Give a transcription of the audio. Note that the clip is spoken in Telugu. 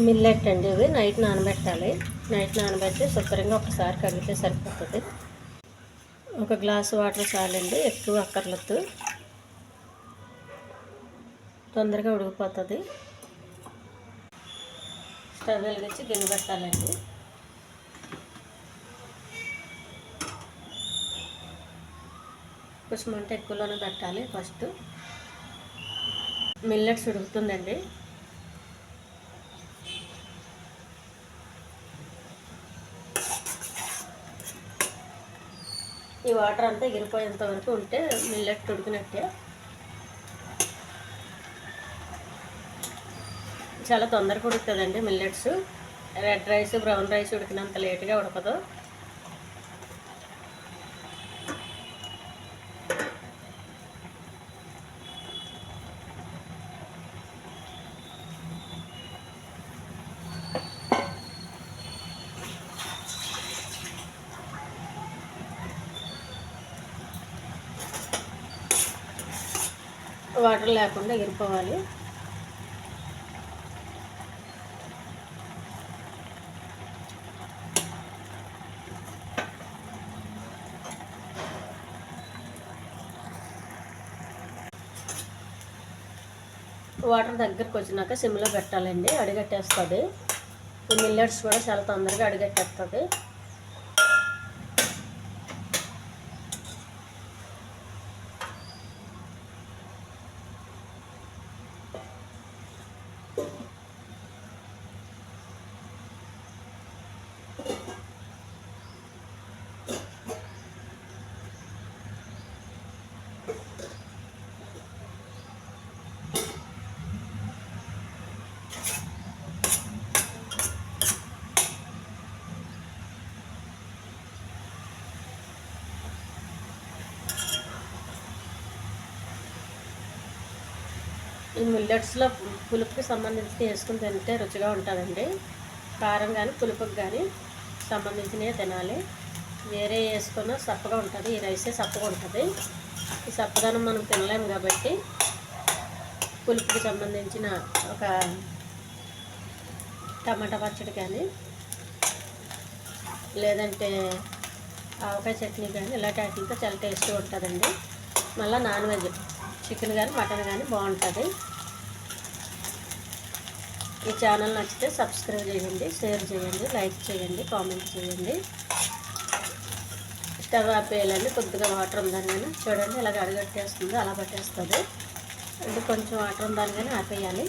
మిల్లెట్ అండి. ఇవి నైట్ నానబెట్టాలి. నైట్ నానబెట్టి శుభ్రంగా ఒకసారి కడిగితే సరిపోతుంది. ఒక గ్లాసు వాటర్ చాలండి, ఎక్కువ అక్కర్లేదు, తొందరగా ఉడికిపోతుంది. స్టవ్ వెలిగించి గిన్నె పెట్టాలండి. కొంచెం మంట ఎక్కువలోనే పెట్టాలి. ఫస్ట్ మిల్లెట్స్ ఉడుకుతుందండి. ఈ వాటర్ అంతా ఎగిరిపోయేంత వరకు ఉంటే మిల్లెట్ ఉడికినట్టే. చాలా తొందరగా ఉడుకుతుందండి millets. Red rice, brown rice ఉడికినంత లేట్గా ఉడకదు. వాటర్ లేకుండా ఎగిరిపోవాలి. వాటర్ దగ్గరకు వచ్చినాక సిమ్లో పెట్టాలండి, అడిగట్టేస్తుంది. ఈ మిల్లెట్స్ కూడా చాలా తొందరగా అడిగట్టేస్తుంది. ఈ మిల్లెట్స్లో పులుపుకి సంబంధించి వేసుకుని తింటే రుచిగా ఉంటుందండి. కారం కానీ పులుపుకి కానీ సంబంధించినవి తినాలి. వేరే వేసుకున్న సప్పగా ఉంటుంది. ఈ రైసే సప్పగా ఉంటుంది. ఈ సప్పదనం మనం తినలేము కాబట్టి పులుపుకి సంబంధించిన ఒక టమాటా పచ్చడి కానీ లేదంటే ఆవకాయ చట్నీ కానీ ఇలాంటి వాటితో చాలా టేస్ట్గా ఉంటుందండి. మళ్ళీ నాన్ వెజ్ చికెన్ కానీ మటన్ కానీ బాగుంటుంది. ఈ ఛానల్ నచ్చితే సబ్స్క్రైబ్ చేయండి, షేర్ చేయండి, లైక్ చేయండి, కామెంట్ చేయండి. స్టవ్ ఆపేయాలండి. కొద్దిగా వాటర్ ఉందని కానీ చూడండి ఇలాగ అడగట్టేస్తుందో అలా పట్టేస్తుంది. అంటే కొంచెం వాటర్ ఉందని కానీ ఆపేయాలి.